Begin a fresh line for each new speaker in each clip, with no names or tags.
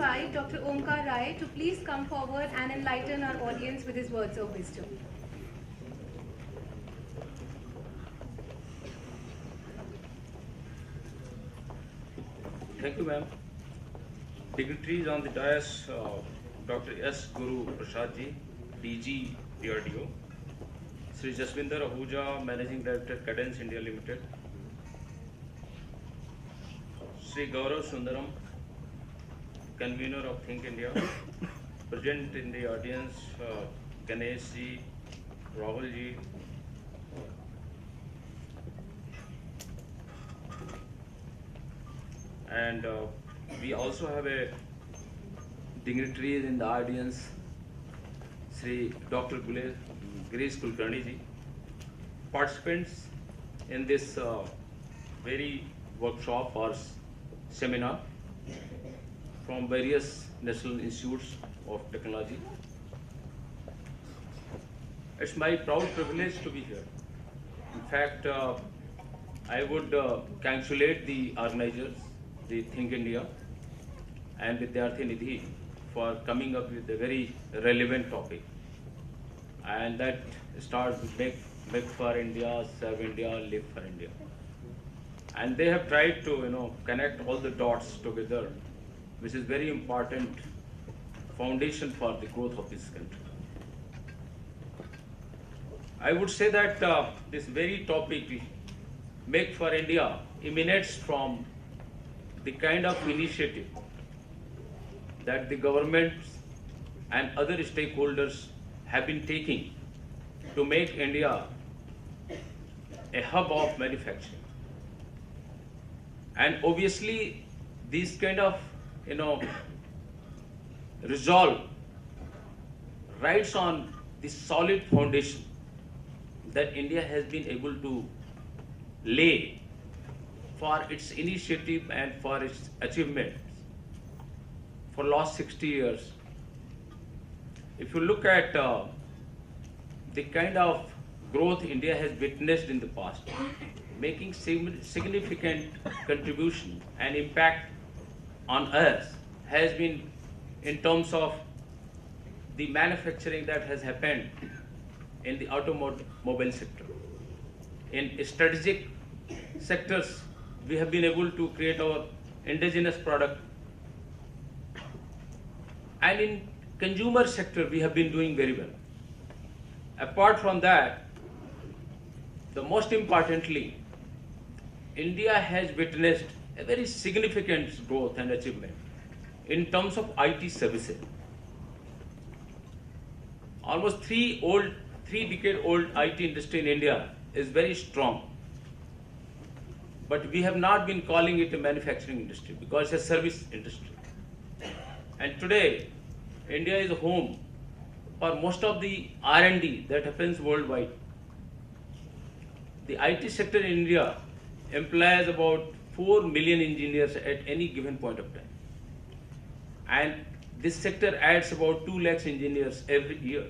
invite Dr. Omkar Rai to please come forward and enlighten our audience with his words of wisdom.
Thank you, ma'am. Dignitaries on the dais, Dr. S. Guru Prasad ji, DG DRDO, Sri Jaswinder Ahuja, Managing Director, Cadence India Limited, Sri Gaurav Sundaram, Convener of Think India, present in the audience, Ganesh ji, Rahul ji, and we also have a dignitary in the audience, Sri Dr. Grace Kulkarni ji. Participants in this very workshop or seminar from various national institutes of technology. It's my proud privilege to be here. In fact, I would congratulate the organizers, the Think India and Vidyarthi Nidhi for coming up with a very relevant topic. And that starts with make for India, serve India, live for India. And they have tried to connect all the dots together, which is very important foundation for the growth of this country. I would say that this very topic, make for India, emanates from the kind of initiative that the governments and other stakeholders have been taking to make India a hub of manufacturing. And obviously, these kind of resolve rides on the solid foundation that India has been able to lay for its initiative and for its achievements for last 60 years. If you look at the kind of growth India has witnessed in the past, making significant contribution and impact on us has been in terms of the manufacturing that has happened in the automobile sector. In strategic sectors, we have been able to create our indigenous product. And in consumer sector, we have been doing very well. Apart from that, the most importantly, India has witnessed a very significant growth and achievement in terms of IT services. Almost three-decade-old IT industry in India is very strong. But we have not been calling it a manufacturing industry because it's a service industry. And today, India is home for most of the R&D that happens worldwide. The IT sector in India employs about 4 million engineers at any given point of time. And this sector adds about 2 lakhs engineers every year.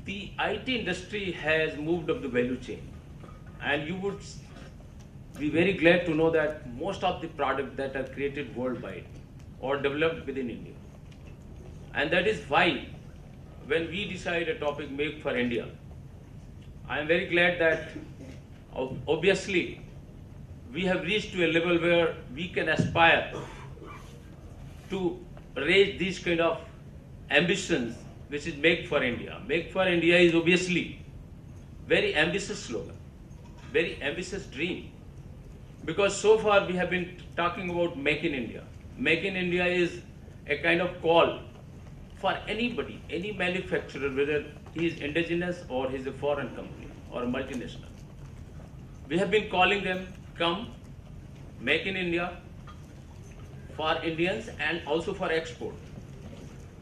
The IT industry has moved up the value chain. And you would be very glad to know that most of the products that are created worldwide or developed within India. And that is why when we decide a topic, make for India, I am very glad that obviously we have reached to a level where we can aspire to raise these kind of ambitions, which is make for India. Make for India is obviously very ambitious slogan, very ambitious dream. Because so far we have been talking about Make in India. Make in India is a kind of call for anybody, any manufacturer, whether he is indigenous or he is a foreign company or a multinational. We have been calling them, come, make in India for Indians and also for export.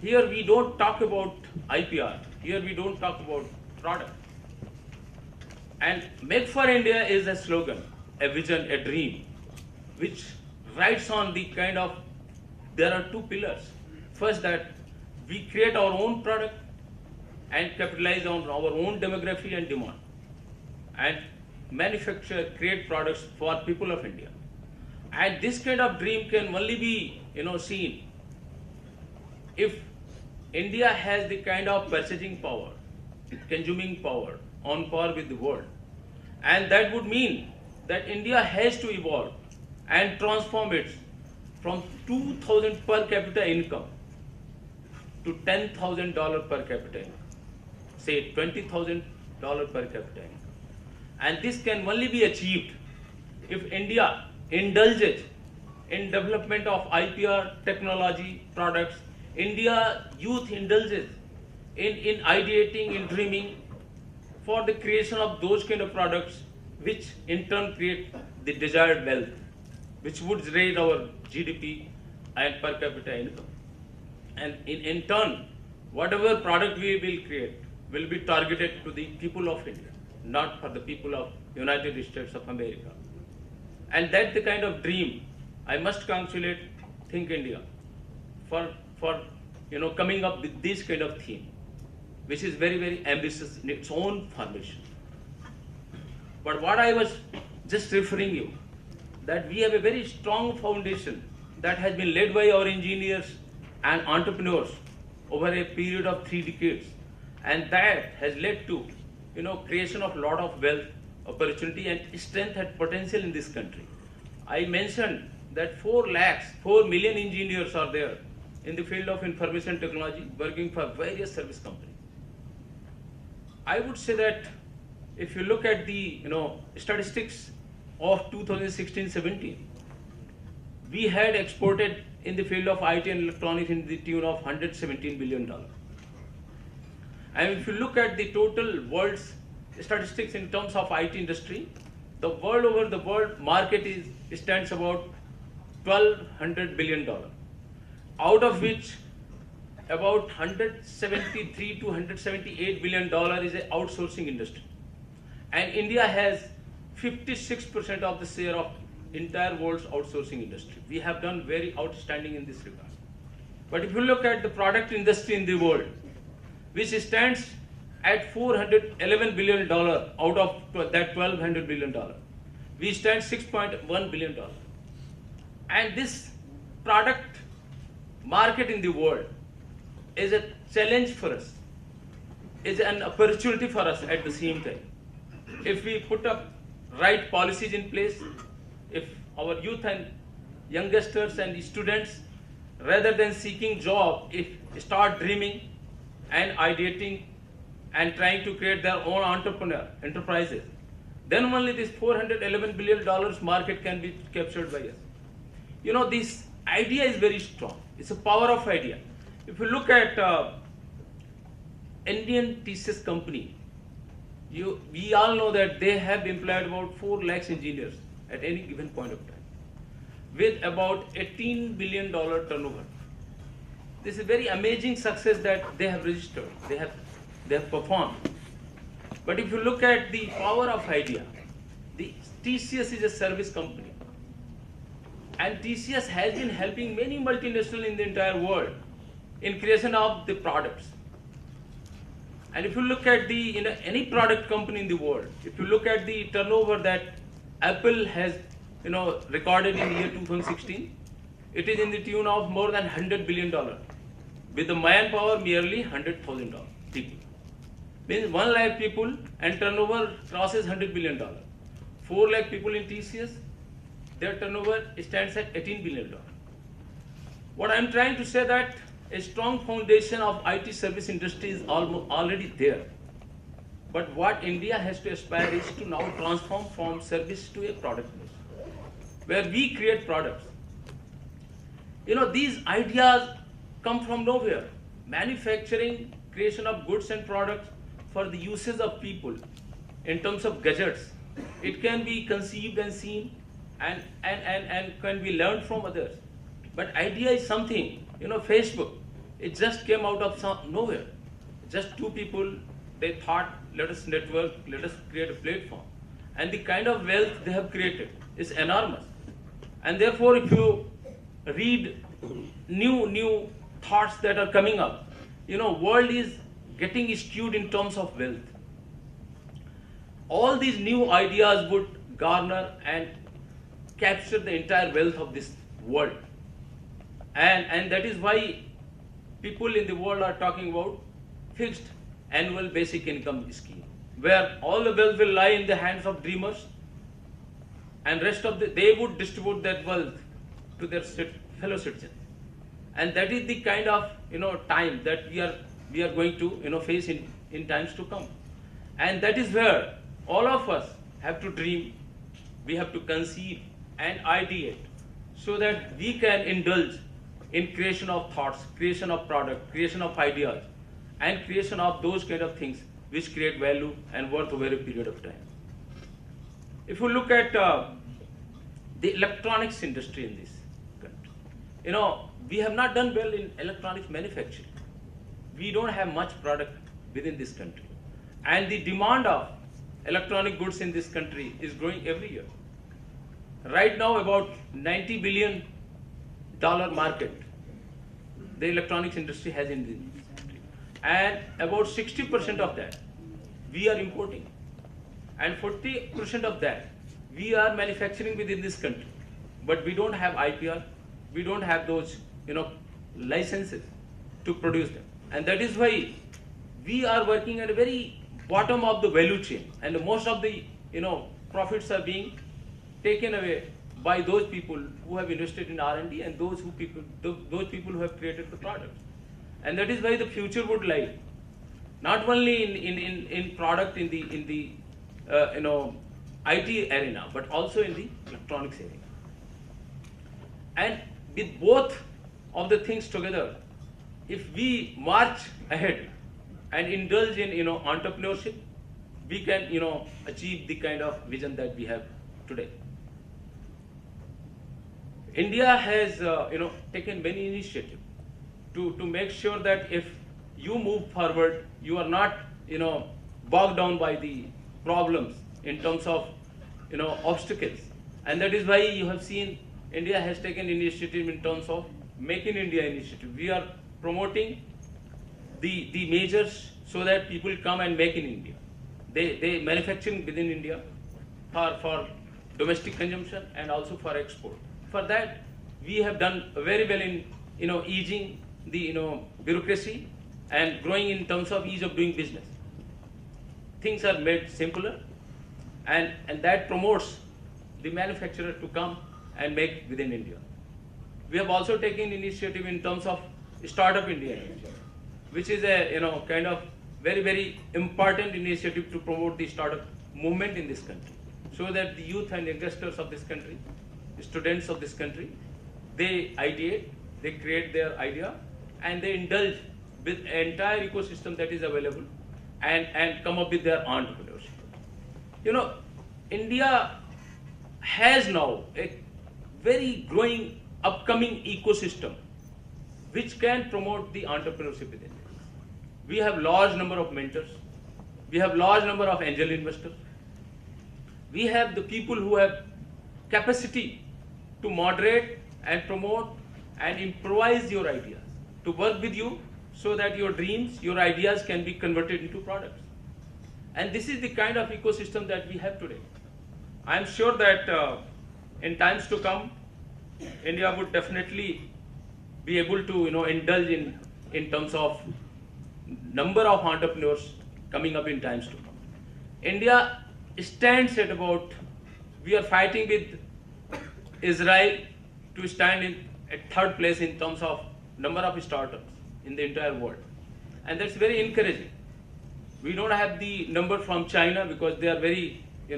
Here we don't talk about IPR. Here we don't talk about product. And make for India is a slogan, a vision, a dream, which rides on the kind of, there are two pillars. First, that we create our own product and capitalize on our own demography and demand, and manufacture, create products for people of India. And this kind of dream can only be, seen if India has the kind of purchasing power, consuming power on par with the world. And that would mean that India has to evolve and transform it from 2,000 per capita income to $10,000 per capita income, say $20,000 per capita income. And this can only be achieved if India indulges in development of IPR technology products. India youth indulges in ideating, in dreaming for the creation of those kind of products which in turn create the desired wealth, which would raise our GDP and per capita income. And in turn, whatever product we will create will be targeted to the people of India, not for the people of United States of America. And that's the kind of dream I must congratulate Think India for coming up with this kind of theme, which is very, very ambitious in its own formation. But what I was just referring you, that we have a very strong foundation that has been led by our engineers and entrepreneurs over a period of 3 decades, and that has led to creation of lot of wealth, opportunity and strength and potential in this country. I mentioned that 4 million engineers are there in the field of information technology working for various service companies. I would say that if you look at the statistics of 2016-17, we had exported in the field of IT and electronics in the tune of $117 billion. And if you look at the total world's statistics in terms of IT industry, the world over the world market stands about $1,200 billion, out of which about 173 to 178 billion dollar is an outsourcing industry, and India has 56% of the share of entire world's outsourcing industry. We have done very outstanding in this regard. But if you look at the product industry in the world, which stands at $411 billion out of that $1,200 billion, we stand $6.1 billion. And this product market in the world is a challenge for us, is an opportunity for us at the same time. If we put up right policies in place, if our youth and youngsters and students, rather than seeking job, if start dreaming and ideating and trying to create their own enterprises, then only this $411 billion market can be captured by us. This idea is very strong. It's a power of idea. If you look at Indian TCS company, we all know that they have employed about 4 lakhs engineers at any given point of time, with about $18 billion turnover. This is a very amazing success that they have registered, they have performed. But if you look at the power of idea, the TCS is a service company, and TCS has been helping many multinationals in the entire world in creation of the products. And if you look at any product company in the world, if you look at the turnover that Apple has recorded in year 2016, it is in the tune of more than $100 billion, with the manpower merely 100,000 people. Means 1 lakh people and turnover crosses $100 billion. 4 lakh people in TCS, their turnover stands at $18 billion. What I am trying to say that a strong foundation of IT service industry is already there. But what India has to aspire is to now transform from service to a product base, where we create products. These ideas come from nowhere. Manufacturing, creation of goods and products for the uses of people in terms of gadgets, it can be conceived and seen and can be learned from others. But idea is something, Facebook, it just came out of nowhere. Just 2 people, they thought, let us network, let us create a platform. And the kind of wealth they have created is enormous. And therefore, if you read new thoughts that are coming up, world is getting skewed in terms of wealth. All these new ideas would garner and capture the entire wealth of this world. And that is why people in the world are talking about fixed annual basic income scheme, where all the wealth will lie in the hands of dreamers, and rest of they would distribute that wealth to their fellow citizens. And that is the kind of time that we are going to face in times to come. And that is where all of us have to dream, we have to conceive and ideate, so that we can indulge in creation of thoughts, creation of product, creation of ideas, and creation of those kind of things which create value and worth over a period of time. If you look at the electronics industry in this country, we have not done well in electronics manufacturing. We don't have much product within this country. And the demand of electronic goods in this country is growing every year. Right now, about $90 billion market the electronics industry has in this country. And about 60% of that we are importing. And 40% of that we are manufacturing within this country. But we don't have IPR, we don't have those licenses to produce them. And that is why we are working at a very bottom of the value chain, and most of the profits are being taken away by those people who have invested in R&D and those people who have created the products. And that is why the future would lie not only in product in the IT arena, but also in the electronics area. And with both of the things together, if we march ahead and indulge in entrepreneurship, we can achieve the kind of vision that we have today. India has taken many initiatives to make sure that if you move forward, you are not bogged down by the problems in terms of obstacles. And that is why you have seen India has taken initiative in terms of Make in India initiative. We are promoting the measures so that people come and make in India. They manufacturing within India for domestic consumption and also for export. For that, we have done very well in easing the bureaucracy and growing in terms of ease of doing business. Things are made simpler, and that promotes the manufacturer to come and make within India. We have also taken initiative in terms of Startup India initiative, which is a kind of very, very important initiative to promote the startup movement in this country, so that the youth and youngsters of this country, the students of this country, they ideate, they create their idea, and they indulge with an entire ecosystem that is available and come up with their entrepreneurship. India has now a very growing upcoming ecosystem which can promote the entrepreneurship within it. We have large number of mentors, we have large number of angel investors, we have the people who have capacity to moderate and promote and improvise your ideas, to work with you so that your dreams, your ideas can be converted into products. And this is the kind of ecosystem that we have today. I am sure that in times to come, India would definitely be able to indulge in terms of number of entrepreneurs coming up in times to come. India stands at about, we are fighting with Israel to stand at third place in terms of number of startups in the entire world. And that's very encouraging. We don't have the number from China because they are very, they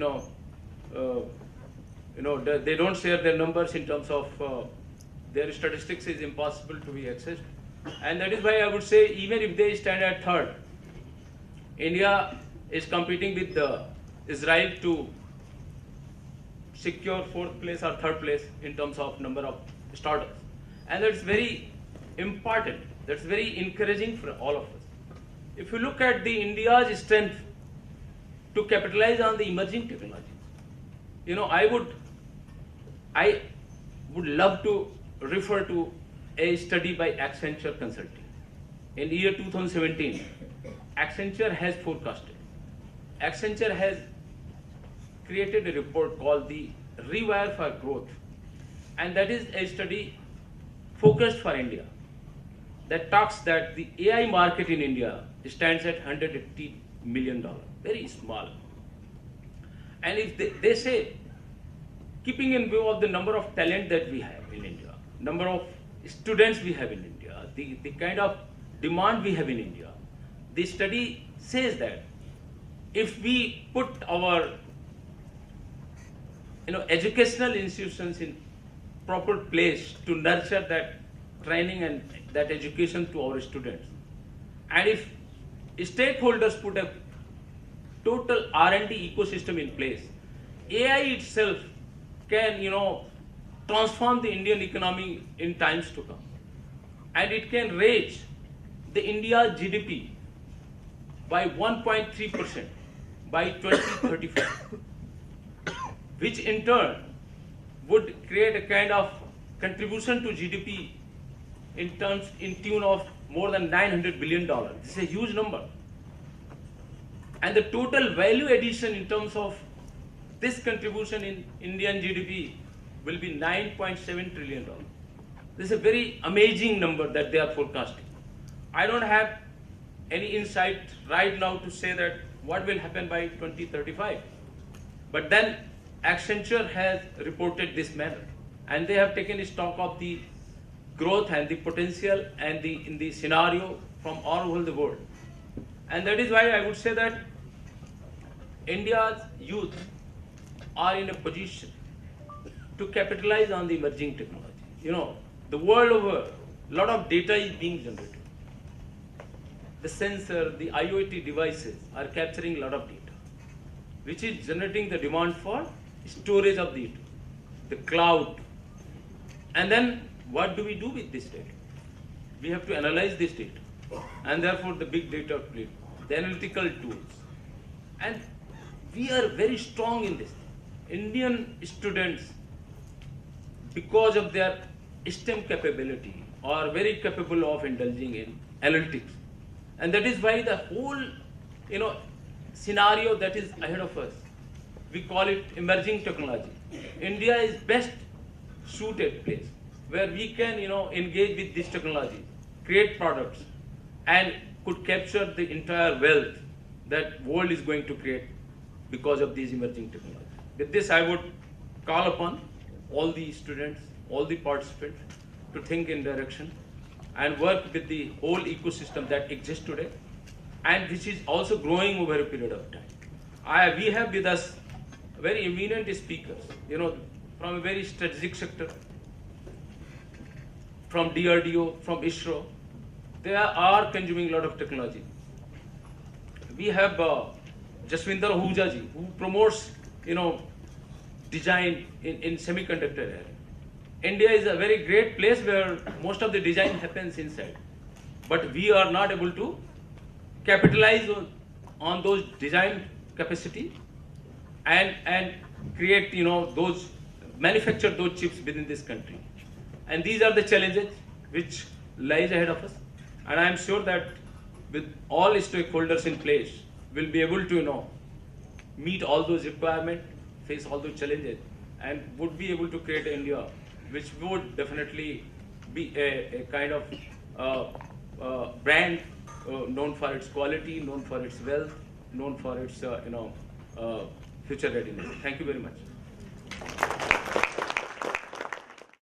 don't share their numbers in terms of their statistics is impossible to be accessed. And that is why I would say even if they stand at third, India is competing with Israel to secure fourth place or third place in terms of number of startups. And that's very important. That's very encouraging for all of us. If you look at the India's strength to capitalize on the emerging technologies, I would love to refer to a study by Accenture Consulting. In the year 2017, Accenture has forecasted. Accenture has created a report called the rewire for growth. And that is a study focused for India that talks that the AI market in India stands at $180 million, very small. And if they say, keeping in view of the number of talent that we have in India, number of students we have in India, the kind of demand we have in India, the study says that if we put our educational institutions in proper place to nurture that training and that education to our students, and if stakeholders put a total R&D ecosystem in place, AI itself can transform the Indian economy in times to come, and it can raise the India GDP by 1.3% by 2035, which in turn would create a kind of contribution to GDP in tune of more than $900 billion. This is a huge number. And the total value addition in terms of this contribution in Indian GDP will be $9.7 trillion. This is a very amazing number that they are forecasting. I don't have any insight right now to say that what will happen by 2035. But then Accenture has reported this manner, and they have taken stock of the growth and the potential and in the scenario from all over the world. And that is why I would say that India's youth are in a position to capitalize on the emerging technology. The world over, a lot of data is being generated. The sensor, the IoT devices are capturing a lot of data, which is generating the demand for storage of the cloud. And then what do we do with this data? We have to analyze this data, and therefore the big data, the analytical tools. And we are very strong in this. Indian students, because of their STEM capability, are very capable of indulging in analytics. And that is why the whole scenario that is ahead of us, we call it emerging technology. India is best suited place where we can engage with this technology, create products, and could capture the entire wealth that world is going to create because of these emerging technologies. With this, I would call upon all the students, all the participants to think in direction and work with the whole ecosystem that exists today, and which is also growing over a period of time. We have with us very eminent speakers, from a very strategic sector, from DRDO, from ISRO. They are consuming a lot of technology. We have Jaswinder Ahuja ji, who promotes, design in semiconductor area. India is a very great place where most of the design happens inside, but we are not able to capitalize on those design capacity and create, those manufacture those chips within this country. And these are the challenges which lies ahead of us. And I am sure that with all stakeholders in place, we'll be able to, meet all those requirements, face all those challenges, and would be able to create an India which would definitely be a kind of brand known for its quality, known for its wealth, known for its future readiness. Thank you very much.